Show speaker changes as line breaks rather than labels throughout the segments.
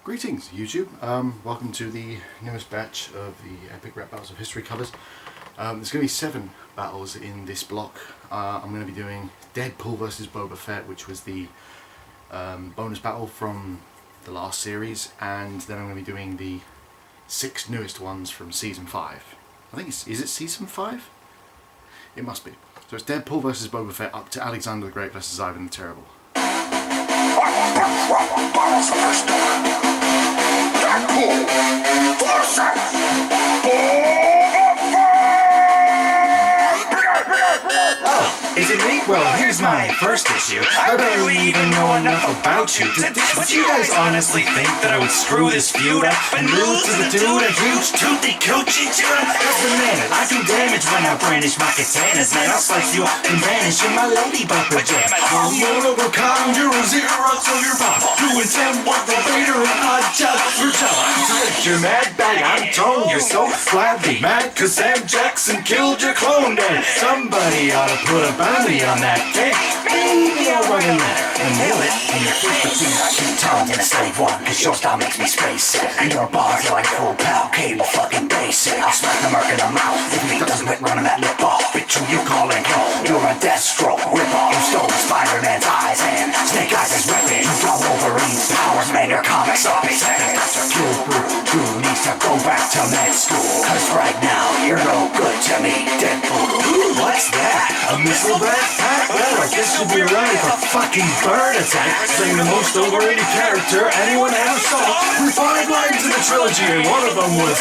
Greetings YouTube, welcome to the newest batch of the Epic Rap Battles of History covers. There's going to be 7 battles in this block. I'm going to be doing Deadpool versus Boba Fett, which was the bonus battle from the last series, and then I'm going to be doing the 6 newest ones from Season 5. I think is it Season 5? It must be. So it's Deadpool versus Boba Fett up to Alexander the Great versus Ivan the Terrible.
Is it me? Well, here's my first issue. I barely even know enough about you. But you guys honestly think that I would screw this feud up and lose to the dude, a huge toothy coochie dude? That's bananas. I do damage when I brandish my katanas, man. I'll slice you up and vanish in my ladybug pajamas. I'm one of a kind, you're a zero to your bomb. Doing 10 what the Vader and odd job. You're you're mad bag, I'm toned. You're so flabby, mad cause Sam Jackson killed your clone dad. Somebody ought to put a bounty on that cake. Maybe I'll write a letter and mail it. And your first between I keep tongue in a slave one, cause your style makes me space sick. And your bars are like full pal, cable fucking basic. I'll smack the mark in the mouth if he doesn't quit running that lip off. Bitch, who you calling clone? You're a death stroke, rip off. You stole Spider-Man's eyes and Snake Eyes is ripping. You got Wolverine's powers, man, your comics up his head. That's a pure brew, dude needs to go back to med school. Cause right now, you're no good to me, Deadpool. What's that? A missile backpack? Well, I guess you'll be ready for fucking bird attack. Saying the most overrated character anyone ever saw. With 5 lines in the trilogy, and one of them was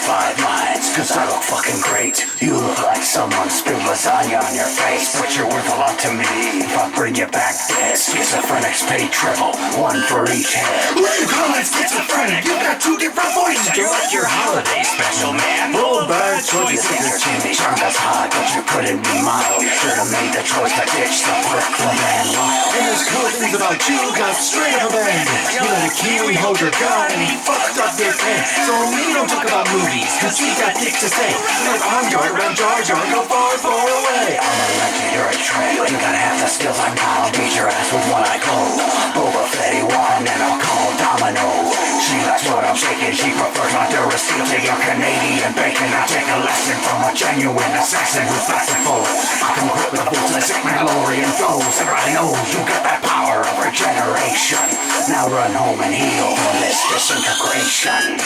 5 lines, cause I look fucking great. You look like someone spilled lasagna on your face, but you're worth a lot to me. If I bring you back dead, schizophrenics pay triple, 1 for each head. Who you calling schizophrenic? You got 2 different voices. You're like your holiday special, man. Full of bad choices. Jimmy turned us hot, but you couldn't be mild. Should've made the choice to ditch the brick the man wild. And there's cool things about you got straight up abandoned. You let a Kiwi hold your gun and he fucked up your pen. So we don't talk about movies, cause we got dick to say. Like I'm going around Jar Jar, go far, far away. I'm a legend, you're a tramp. You got half the skills I got, I'll beat your ass with what I call Boba Fetty one, and I'll call Domino. She likes what I'm shaking, she prefers my Duracell to your Canadian bacon. I take a lesson from a genuine assassin who's fast and forward. I come equipped with a full sick Mandalorian flows. Everybody knows you got that power of regeneration. Now run home and heal from this disintegration.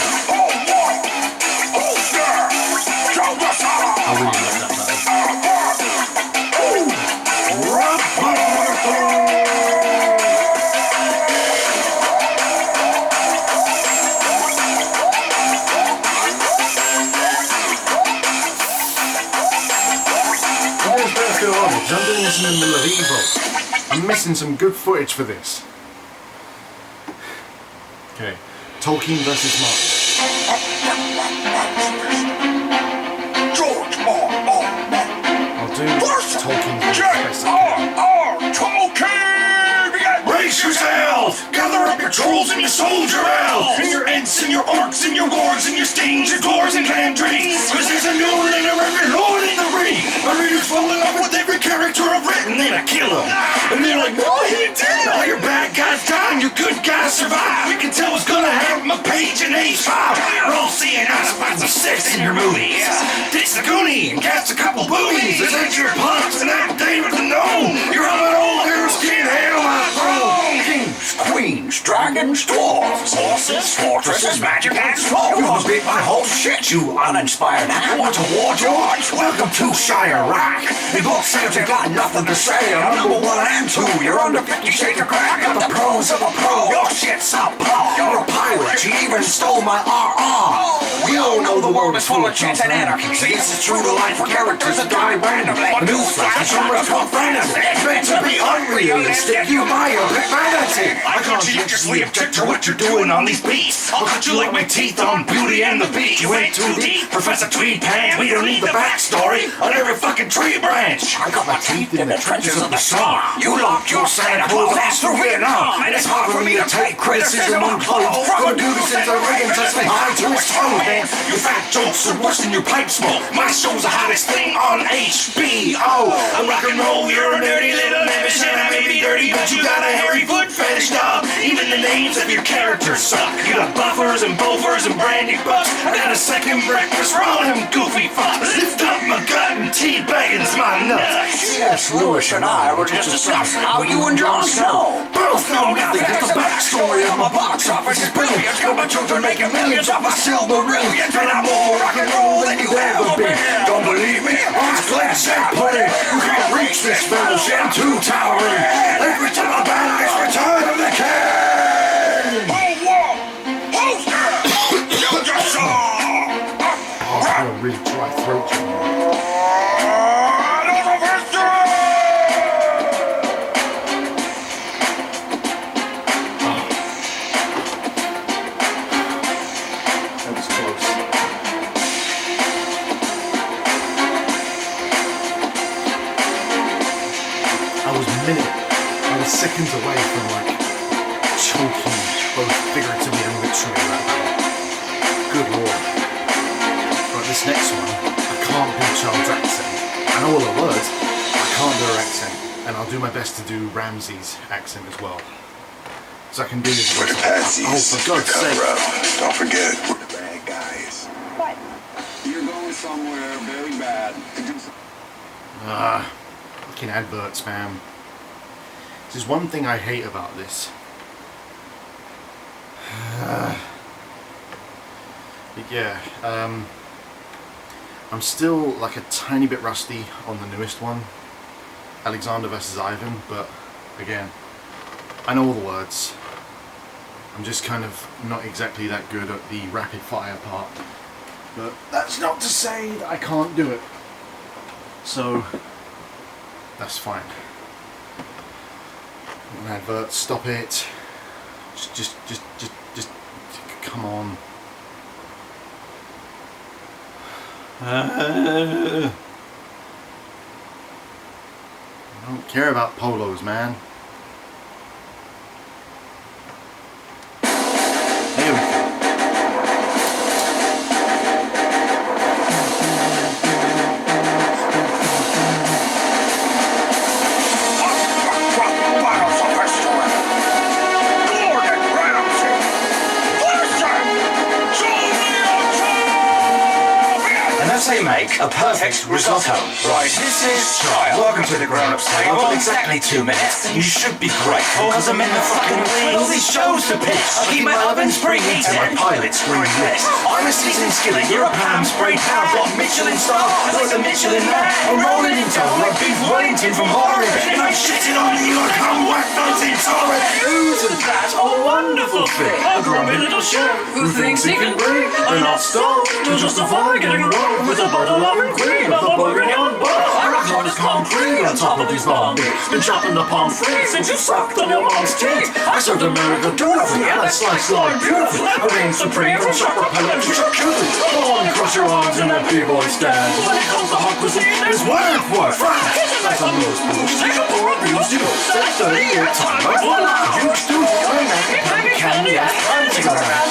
I really love that battle. I'm doing this in the middle of Evo. I'm missing some good footage for this. Okay, Tolkien versus Martin.
George
I'll do Tolkien versus
Tolkien!
Brace yourself! Gather up your trolls and your soldier elves! And your ents and your orcs and your wargs and your stains, your dwarves and candries! Cause there's a new one in every lord in the ring! My readers fall in love with every character I've written, then I kill them! And they're like, no, he didn't! All your bad guys die and your good guys survive! We can tell what's gonna happen a page in H5! We're all seeing spots of 6 in your movies! Ditch the Goonie and cast a couple boobies! Is that your punks and act David the Gnome? You're having old heroes can't handle my throne! Kings, queens, dragons, dwarves, horses, fortresses, magic and scrolls. You wanna beat my whole shit, you uninspired. Want to war, George? Welcome to Shire Rock. You both said you got nothing to say. I'm number 1 and 2. You're under 50 shades of crack. I'm the pros of a pro. Your shit's a pro. You're a pirate. You even stole my RR. We all know the world is full of chance and anarchy. See, this is true to life for characters that die randomly. Newsflash, the genre's gone randomly. It's meant to be unrealistic. You buy your pick vanity. I conscientiously object to what you're doing on these beats. I'll cut you like my teeth on Beauty and the Beast. You went too deep, Professor Tweed Pants. We don't need the backstory on every fucking tree branch. I got my teeth in the trenches of the Somme. You locked your Santa Claus ass through Vietnam. And it's hard for me to take criticism unclothed. From a dude who sends a ring and touch me high to his tone. fan. Your fat jokes are worse than your pipe smoke. My show's the hottest thing on HBO. I'm rock and roll, you're a nerdy little nemesis, and I may be dirty, but you got a hairy foot fetish, dog. Even the names of your characters suck. You got buffers and bofers and brandy bucks. I got a second breakfast for all them goofy fucks. Lift up my gut and teabagging's my nuts.
C.S. Lewis and I were just discussing how you and Jon Snow
Both know nothing, cause the backstory of my box office is brilliant. Got my children making millions off a silver ring, and I'm more rock and roll than you ever been. Don't believe me? Ask Glass and Pudding. You can't reach this fellowship, too towering. Every time I battle, it's Return of the King.
Who's that? You just saw!
Oh, I've got a really dry throat. That was close. I was seconds away from like choking both figuratively and literally that battle. Good lord. Right, this next one, I can't do Charles' accent. I know all the words, I can't do her accent. And I'll do my best to do Ramsay's accent as well. So I can do this.
We're the patsies.
Oh, for God's sake.
Don't forget, we're the bad guys.
What?
You're going somewhere very bad to do something.
Fucking adverts, man. There's one thing I hate about this. Yeah, I'm still like a tiny bit rusty on the newest one, Alexander versus Ivan, but again, I know all the words. I'm just kind of not exactly that good at the rapid fire part, but that's not to say that I can't do it. So, that's fine. An advert, stop it. Just, come on. I don't care about polos, man. There we go.
They make a perfect risotto. Right, this is trial. Welcome to the grown-ups table. I've got exactly 2 minutes. You should be grateful, cause I'm in the fucking league. All these shows to pitch. I keep my ovens preheated and my pilots green lit. I'm a seasoned skillet, you're a pan sprayed pan. I've got Michelin star, like the Michelin man. I'm rolling in dough like beef Wellington from Horrid. And I'm shitting on you like I'm whack those intolerant. Isn't that a wonderful thing? A grumpy little shit who thinks he can bring enough stuff to justify getting wrong with a bottle of cream of the bourguignon bar. I rock hard as concrete on top of these bomb beats. Been chopping the palm free since you sucked on your mom's teeth. I served America dutifully and I sliced lard beautifully. I reign supreme from chopper pellet to charcuterie. Go on, cross your arms in that b-boy stand. When it comes to hot cuisine, there's Wentworth, France. That's a nose boost. Singapore abused you. That's 38 times. Voila, juice do. I'm happy, candy, ass, panty around.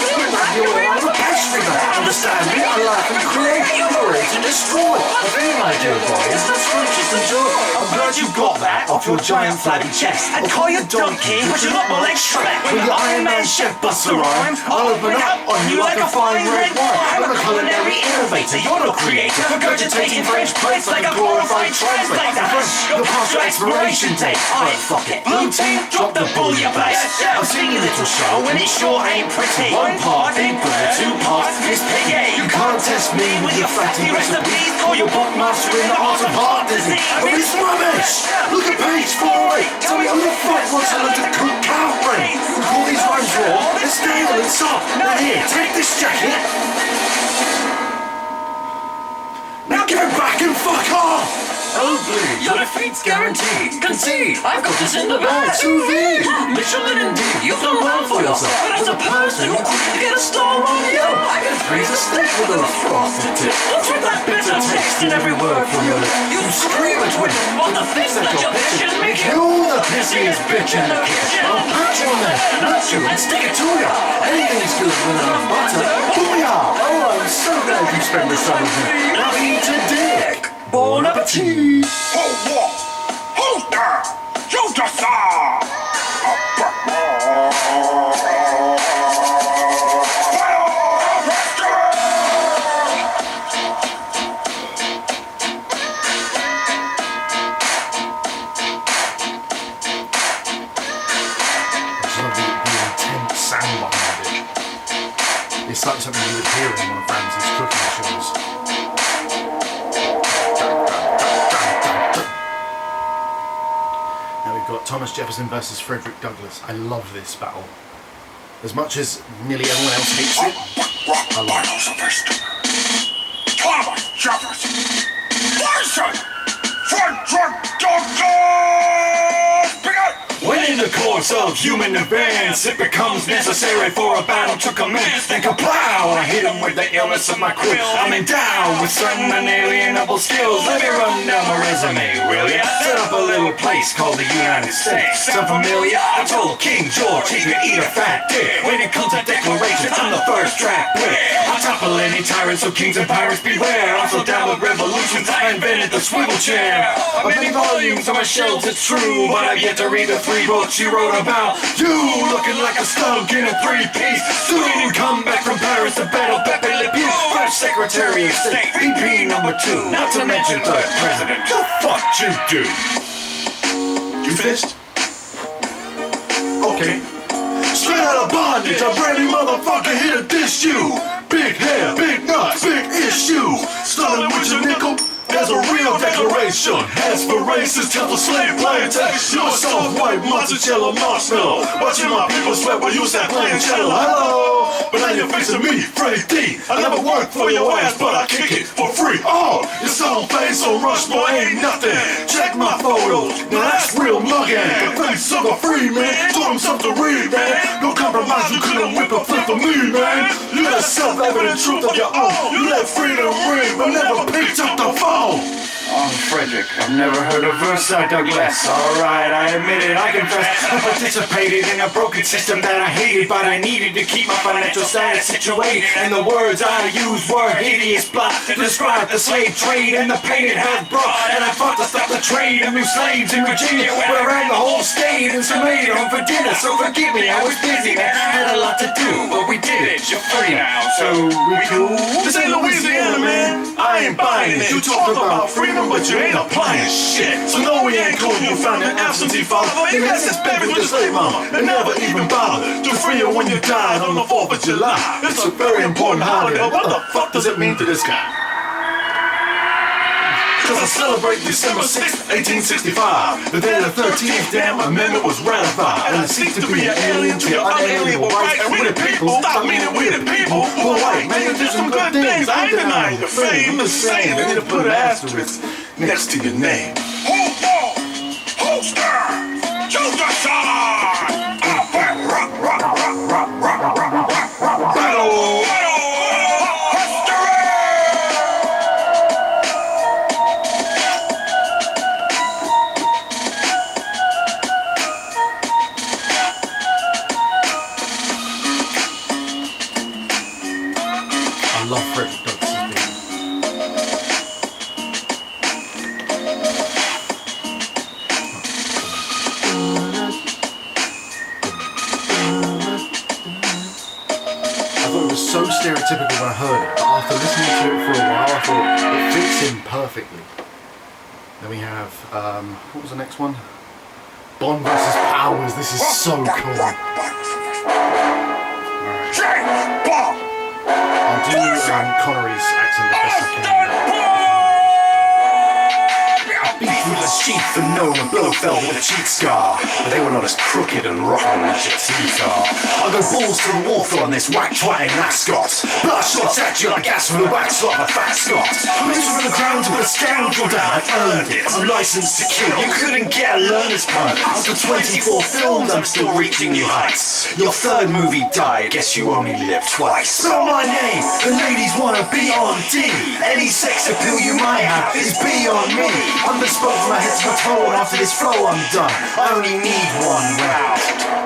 You're on the pastry, understand me? I laugh and create. To destroy. The thing I do, boy, is the scrumptious and joy. I'm glad you got that off your giant flabby chest. And call you donkey, but you're not my like Shrek. When your Iron Man chef busts a rhyme, I'll open up on you like a fine red wine. I'm a culinary innovator, you're no creator. Regurgitating French plates like a glorified translator. You're past your expiration date. Alright, fuck it. Blue team, drop the bull, you base. I've seen your little show, and it sure ain't pretty. One part big bird, 2 parts Miss Piggy. You can't test me with your fatty recipes. Call your bookmaster in the art of heart disease. But it's rubbish! Look at page 4. Tell me who the fuck wants to learn to cook cow brain? We call these rhymes raw, they're stale and soft. Now here, take this jacket. Now give it back and fuck off! Oh, please, your defeat's guaranteed. Concede, I've got this in the bag. Sous vide, Michelin indeed. You've done well for yourself, but as a person, you couldn't get a star on you. I can freeze a steak with a frosted tip. What's with that bitter taste in every word from your lips? You scream at women on the things that your bitches make you. You're the pissiest bitch in the kitchen. I'll put you on there, nut you, and stick it to ya. Anything's good with enough butter. Booyah! Oh, I'm so glad you spent this time with me. Now eat a dick. Bon appetit.
Hold walk! Hold down! Shoot the star!
It's like something you would hear in one of Ramsay's cooking shows. Now we've got Thomas Jefferson versus Frederick Douglass. I love this battle. As much as nearly everyone else hates it, I like it.
Thomas Jefferson versus Frederick Douglass! Begin!
When in the course of human advance it becomes necessary for a battle to commence, then kapow! I hit him with the illness of my quill. I'm endowed with certain unalienable skills. Let me run down my resume, will ya? Set up a little place called the United States. Sound familiar? I told King George he could eat a fat dick. When it comes to declarations, I'm the first draft pick. I topple any tyrants, so kings and pirates beware. I'm so down with revolutions, I invented the swivel chair. Many volumes on my shelves, it's true, but I've yet to read the 3 books you wrote about you, looking like a skunk in a 3-piece suit and come back from Paris to battle Pepe Le Pew, First Secretary of State, VP number 2, not to mention third president. The fuck you do?
You finished? Okay. Straight out of bondage, a brand new motherfucker here to dish you. Big hair, big nuts, big issue. Starting with your nickel. There's a real declaration. As for racist, tell the slave plantation. You're soft white mozzarella marshmallow. Watching my people sweat while you sat playing cello. Hello, but now you're facing me, Freddie D. I never worked for your ass, but I kick it for free. Oh, your stone face on Rushmore ain't nothing. Check my photos, now that's real mugging. The face of a free man, told him something to read, man. No compromise, you couldn't whip a flip for me, man. You got self-evident truth of your own. You let freedom ring, but never picked up the phone.
I'm Frederick, I've never heard a verse like Douglas. Alright, I admit it, I confess I participated in a broken system that I hated, but I needed to keep my financial status situated. And the words I used were hideous plot to describe the slave trade and the pain it has brought. And I fought to stop the trade of new slaves in Virginia, where I ran the whole state and some made it home for dinner. So forgive me, I was busy, man, I had a lot to do, but we did it, you're free now, so we cool.
This ain't Louisiana, man, I ain't buying it. You talk about freedom, but you ain't applying shit. So no, we ain't cool. You found an absentee father. Maybe that's his baby with the slave mama. And never even bothered to free her when you died on the 4th of July. It's a very important holiday. But what the fuck does it mean to this guy? Cause I celebrate December 6th, 1865, the day the 13th damn amendment was ratified. And I seek to be an alien to your unalienable rights. And we the people, stop meaning we the people who are white. Man, you did some good things, I ain't denying your fame. I'm just saying, they need to put an asterisk next to your name.
Hold on! Hold still! Shoot the star!
Battle! I love Frederick Douglass's beat. I thought it was so stereotypical when I heard it, but after listening to it for a while, I thought it fits in perfectly. Then we have, what was the next one? Bond versus Powers. This is so cool. I'll do Connery's accent as best I can. Beat with the
his teeth and no one blow fell with a cheek scar. But they were not as crooked and rotten as your teeth are. I'll go balls to the wall on this whack twatting mascot. Blast shots at you like gas from the wax of a fat Scot. I'm reaching from the ground to put a scoundrel down. I earned it. I'm licensed to kill. You couldn't get a learner's permit. After 24 films, I'm still reaching new heights. Your third movie died. Guess you only lived twice. Spell my name. The ladies wanna be on D. Any sex appeal you might have is beyond me. I'm bespoke from my head to my toe, and after this flow I'm done. I only need one round.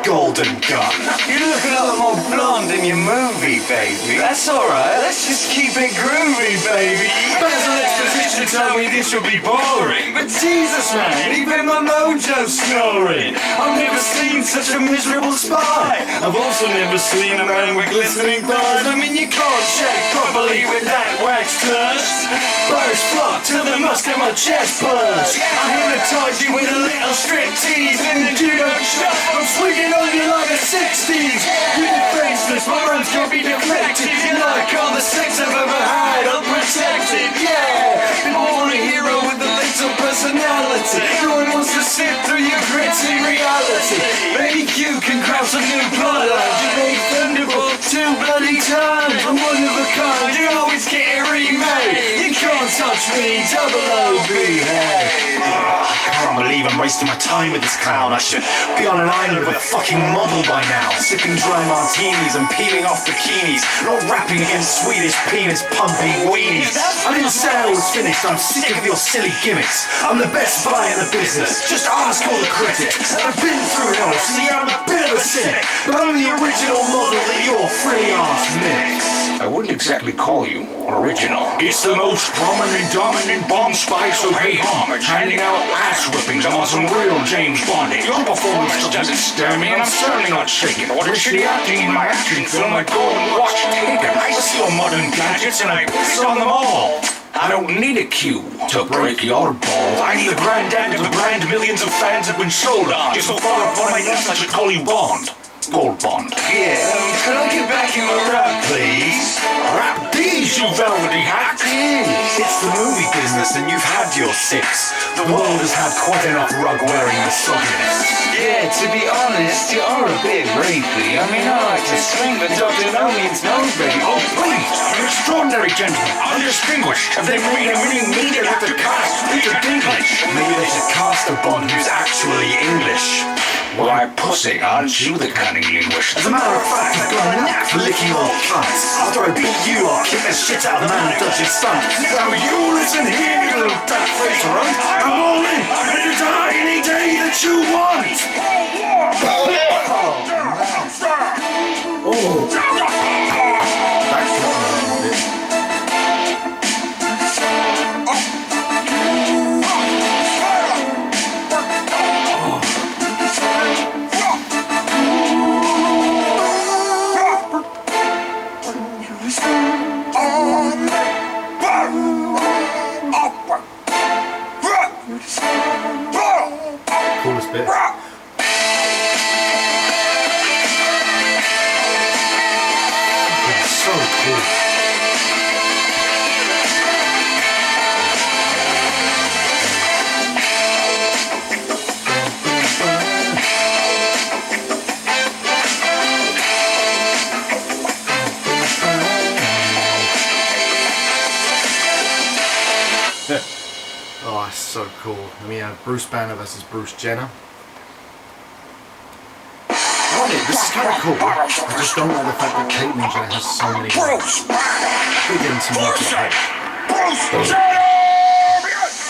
Golden gun.
You look a lot more blonde in your movie, baby. That's alright, let's just keep it groovy, baby.
There's an exposition to tell me this would be boring. But Jesus, man, even my mojo's snoring. I've never seen such a miserable spy. I've also never seen a man with glistening thighs. I mean, you can't shake properly with that wax touch. Birds flock till the musk in my chest burns. I hypnotize you with a little strip tease in the judo shop. I'm swinging on you like a 60s. You're defenseless, my rhymes can't be deflected. You're like all the sex I've ever had, unprotected, yeah. People want a hero with a little personality. No one wants to sit through your gritty reality. Maybe you can craft some new bloodlines. You made Thunderbolt 2 bloody times. I'm one of a kind, you always get it remade. You can't touch me, double OB, hey. I can't believe I'm wasting my time with this clown. I should be on an island with a fucking model by now. Sipping dry martinis and peeling off bikinis. Not rapping against Swedish penis pumping weenies. I didn't say I was finished, I'm sick of your silly gimmicks. I'm the best buy in the business, just ask all the critics. I've been through it all, see I'm a bit of a cynic. But I'm the original model that you're free-ass mix.
I wouldn't exactly call you original.
It's the most prominent, dominant bomb spy, so pay homage. Handing out ass whippings, I'm on some real James Bonding. Your performance doesn't scare me, and I'm certainly not shaking. What is shitty acting in my action film? I go and watch Taken. I see your modern gadgets, and I piss on them all. I don't need a cue to break your balls. I need a granddad to brand millions of fans have been sold on. You're so far up on my nuts, I should call you Bond. Gold Bond.
Yeah, can I get back in my rap, please?
Rap these, you velvety hack! It's the movie business and you've had your six. The world has had quite enough rug-wearing misogynists.
Yeah, to be honest, you are a bit rapey. I mean, I like to swing, but Dr. No means no, baby.
Oh, please! An extraordinary gentleman, undistinguished. If they made a mini me, they'd have to cast Peter Dinklage. Maybe they should cast a Bond who's actually English.
Why, pussy, aren't you the kind of linguist?
As a matter of fact, I've got a knack for licking old cunts. After I beat you, I'll kick the shit out of the man who does your stunt. Now you listen here, you little duck-faced runt. I'm all in. I'm ready to die any day that you want. Oh. That's not a bit. Coolest bit. It's so cool. Oh, it's so cool. And we have Bruce Banner versus Bruce Jenner. This is kind of cool. I just don't like the fact that Caitlyn Jenner has so many. We're getting some more to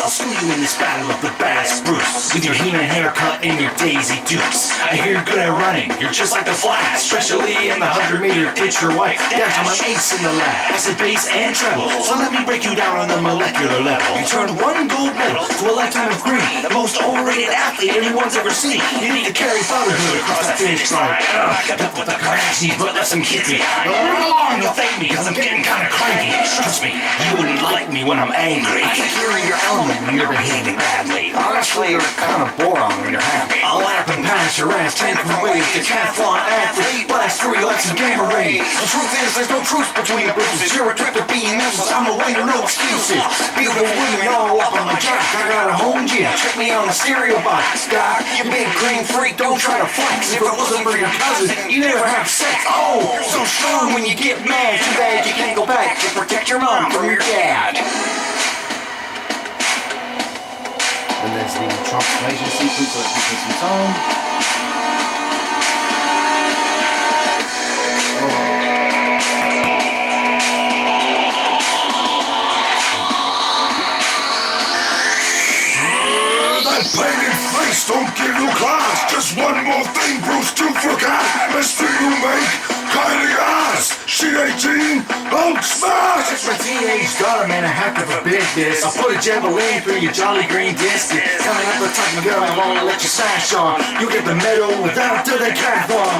I'll school you in this battle of the baddest Bruce. With your He-Man haircut and your Daisy Dukes. I hear you're good at running, you're just like the Flash. Especially in the 100-meter ditch your wife. Down to my ace in the lab. Acid, bass, and treble. So let me break you down on the molecular level. You turned one gold medal to a lifetime of green. The most overrated athlete anyone's ever seen. You need to carry fatherhood across that finish line. Kept up with the Kardashians, but let them kick me. Run along, you'll thank me, cause I'm getting kinda cranky. Trust me, you wouldn't like me when I'm angry. I keep hearing your element. when you're behaving badly. Honestly, you're kind of boring when you're happy. I'll lap and pass your ass 10 different ways. Decathlon athlete, blast 3 laps of gamma ray. The truth is, there's no truth between the bruises. You're a trip to being useless. I'm a winner, no excuses. Be the women all up on my jack. I got a home gym. Check me on the stereo box. Doc, you big green freak, don't try to flex. If it wasn't for your cousin, you never have sex. Oh, so strong when you get mad. Too bad you can't go back to protect your mom from your dad.
And there's the transformation sequence so that can take some time.
Painted face don't give you class. Just one more thing, Bruce, you forgot. Best thing you make, Kylie ass. She 18, Hulk smash.
It's my teenage daughter, man, I have to forbid this. I'll put a javelin through your jolly green disc. Coming up the top, my girl, I won't let you sash on. You get the medal without the decathlon.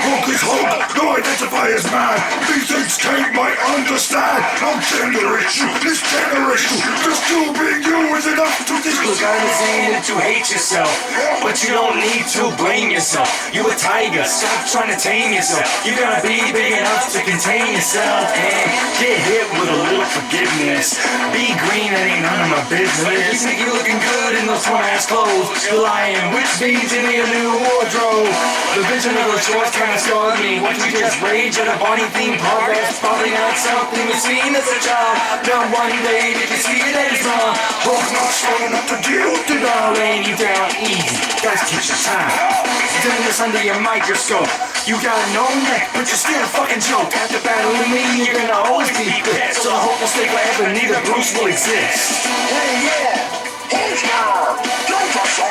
Hulk is Hulk, no identify as man. These things Kate might understand. No gender issue, this gender issue. Just you being you is enough to this.
Look, I understand that you hate yourself, but you don't need to blame yourself. You a tiger, stop trying to tame yourself. You gotta be big enough to contain yourself and get hit with a little forgiveness. Be green, that ain't none of my business. You think you're looking good in those twin-ass clothes. You're lying, which means you need a new wardrobe. The vision of those shorts kinda scarred me. What you just rage at a Barney-themed park? That's probably not something you've seen as a child. Now one day did you see that it's wrong?
Hulk's not strong enough to deal with it.
I'll lay you down easy. Guys, catch your time. Doing this under your microscope. You got no neck, but you're still a fucking joke. After battling me, you're gonna always be pissed. So I hope will stay forever, neither Bruce will exist.
Hey, yeah, he's gone. Jefferson.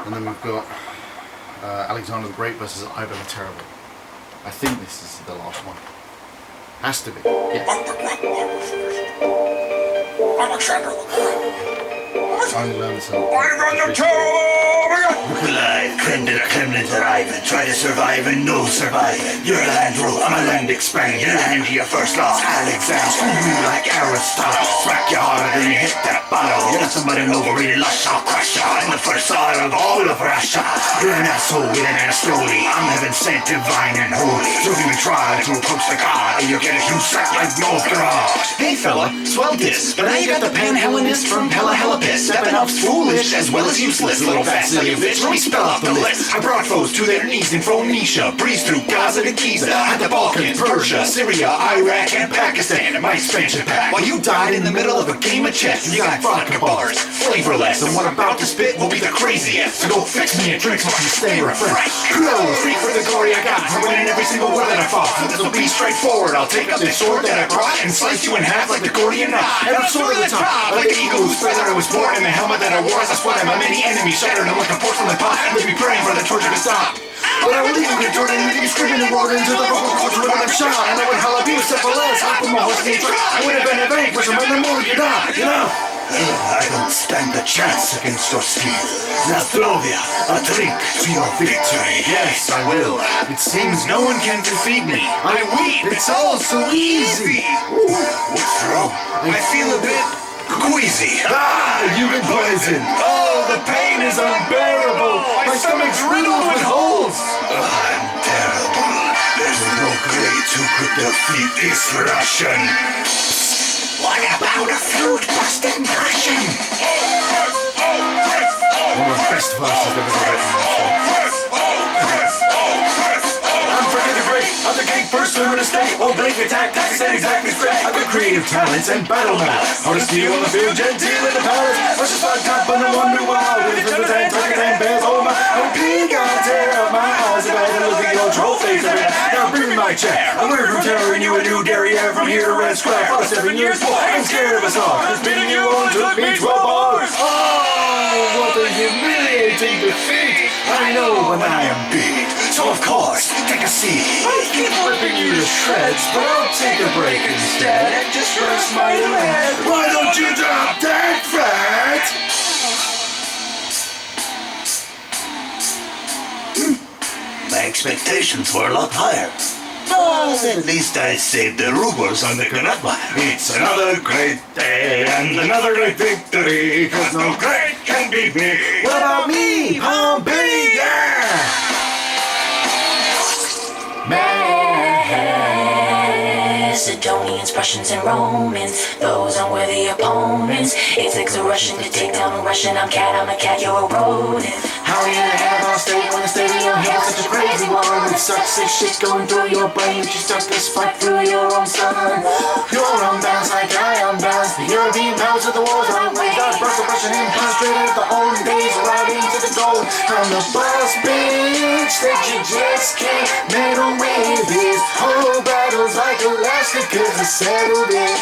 And then we've got Alexander the Great versus Ivan the Terrible. I think this is the last one. Has to be. Yeah.
Alexander the Great.
I only learned this in
Ivan the Terrible.
Look alive, creme de la cremlin's arriving. Try to survive and no surviving. You're a land rule, I'm a land expander. You're hand to your first loss, Alexander. Screw you like Aristotle. Smack you harder than you hit that bottle. You're not somebody overly lush, I'll crush you. I'm the first thought of all of Russia. You're an asshole with an ass slowly. I'm heaven sent, divine and holy. So if you try to approach the god, and you'll get a huge sack like North Garage. Hey fella, swell diss, but now you got the pan-Hellenist from Hella Piss. Stepping up foolish as well as useless. Little fat silly bitch, let me spell out the list. I brought foes to their knees in Phoenicia. Breeze through Gaza to Giza. At the Balkans, Persia, Syria, Iraq, and Pakistan. In my expansion pack. While you died in the middle of a game of chess. You got vodka bars, flavorless. And what I'm about to spit will be the craziest. So go fix me a drink so I can stay refreshed. Kudos, free for the glory I got. I'm winning every single war that I fought. So this will be straightforward. I'll take up this sword that I brought and slice you in half like the Gordian knot. And I'm sword at the top, like the eagle whose feather I was born in the helmet that I wore as I sweat my many enemies shattered them like a porcelain pot. Let me praying for the torture to stop. But I would leave you Jordan and you screaming and roaring into the vocal cords when I'm shot. And I would holla be except for less. I put my horse in the truck. I would have been a vanquish and run the more you die, you know? I don't stand a chance against your steel. Nastrovia, a drink to your victory. Yes, I will. It seems no one can defeat me. I weep. It's all so easy. Ooh, what's wrong? I feel a bit queasy. You've been poisoned. Oh, the pain is unbearable. My stomach's riddled with holes. I'm terrible. There's no great who could defeat this Russian. What about a flute-busting Russian?
One of the best verses I've ever written.
I'm Frederick the Great. I'm the great person. to stay or blink attack. Tactics ain't exactly straight. I've got creative talents and battle maps. How to steal on the field, genteel in the palace. Rush is fun, top, and I wonder why. With the turtles and tigers and bears, oh my. I'm pig, I tear out my eyes about to look at your trophies. Now bring me my chair. I'm weird from terror and you a new derriere. From here to Red Square for the 7 years. Boy, I'm scared of us all. Cause beating you on took me 12 hours. Oh, what a humiliating defeat. I know when I am beat. So of course, take a seat. I keep ripping you to shreds, but I'll take a break instead and just rest my head.
Why don't you drop that, Fred?
My expectations were a lot higher. But at least I saved the rumors on the Ganatma. It's another great day and another great victory. Cause no great can beat me.
What about me? Pompey, yeah!
Macedonians, Prussians, and Romans, those unworthy opponents. It takes a Russian to take down a Russian. I'm a cat, you're a rodent.
How you gonna have on stage when the stadium has such a crazy one? With such sick shit going through your brain, you stuck this spike through your own son. You're unbalanced like I unbalanced. The European powers of the wars are way. God broke the Russian empire straight out of the olden days, right into the gold. I'm the boss bitch that you just can't meddle with. These whole battles like elastic, cause I settled it.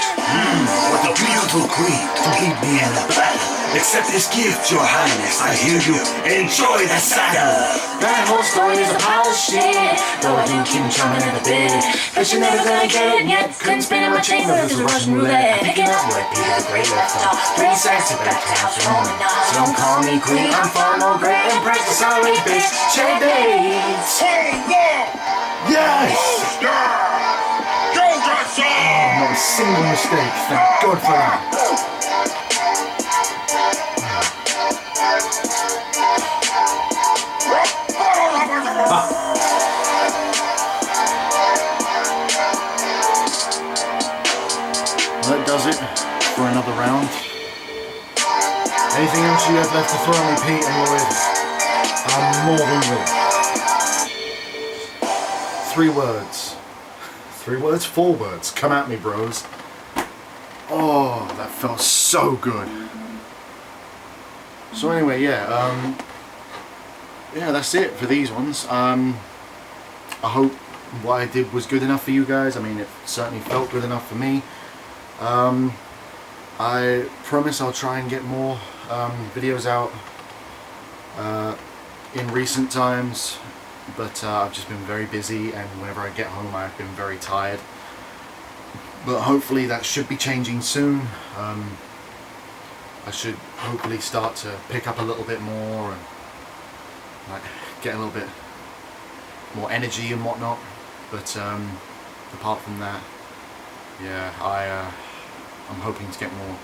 What a beautiful queen to lead me in the battle. Accept this gift, your highness. I hear you. Enjoy the saddle.
That whole story is a pile of shit. Though I do keep charming at the bit. But you're never gonna get it yet. Couldn't spin in my chamber if it's a Russian roulette. Picking up what Peter the Great left off. Pretty sexy back to house Roman. So don't call me queen, I'm far more great. Impress the sorry bitch. Check dates.
Yes!
Go, Jefferson!
Not a single mistake, thank God for that. That does it for another round. Anything else you have left to throw at me, Pete and Lloyd? I'm more than willing. 3 words. 3 words? 4 words. Come at me, bros. Oh, that felt so good. So anyway, yeah, that's it for these ones. I hope what I did was good enough for you guys. I mean, it certainly felt good enough for me. I promise I'll try and get more videos out in recent times, but I've just been very busy, and whenever I get home I've been very tired. But hopefully that should be changing soon. I should hopefully start to pick up a little bit more and like get a little bit more energy and whatnot. But apart from that, yeah, I'm hoping to get more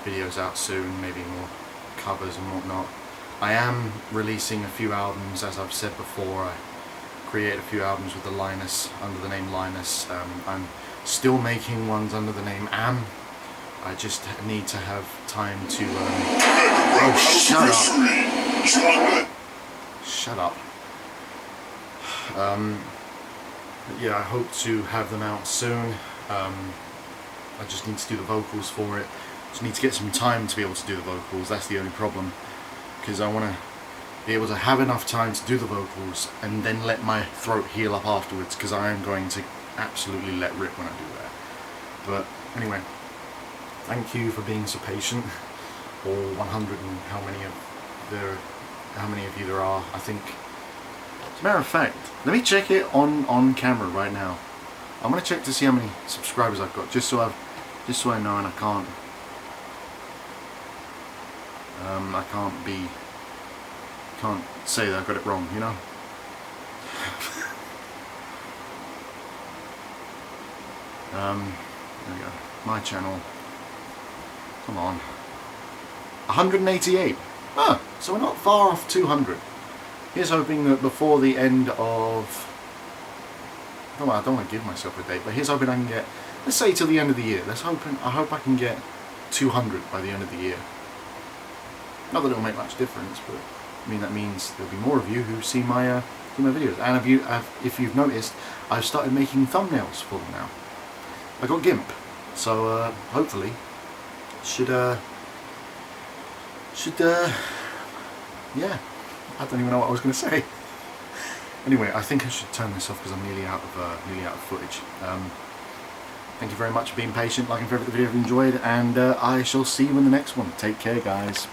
videos out soon, maybe more covers and whatnot. I am releasing a few albums, as I've said before. I created a few albums with the Linus, under the name Linus. I'm still making ones under the name Am. I just need to have time to oh, shut up. But yeah, I hope to have them out soon. I just need to do the vocals for it. Just need to get some time to be able to do the vocals. That's the only problem, because I want to be able to have enough time to do the vocals and then let my throat heal up afterwards, because I am going to absolutely let rip when I do that. But anyway, thank you for being so patient. All 100 and how many of you there are. I think, as a matter of fact, let me check it on camera right now. I'm gonna check to see how many subscribers I've got, just so I know, and I can't say that I got it wrong, you know. There we go. My channel. Come on. 188. Ah, so we're not far off 200. Here's hoping that before the end of... I don't want to give myself a date, but here's hoping I can get, let's say till the end of the year. I hope I can get 200 by the end of the year. Not that it'll make much difference, but I mean that means there'll be more of you who see my through my videos. And if you've noticed, I've started making thumbnails for them now. I got GIMP, so hopefully yeah, I don't even know what I was going to say. Anyway, I think I should turn this off because I'm nearly out of footage. Thank you very much for being patient, liking and favorite the video if you enjoyed, and I shall see you in the next one. Take care, guys.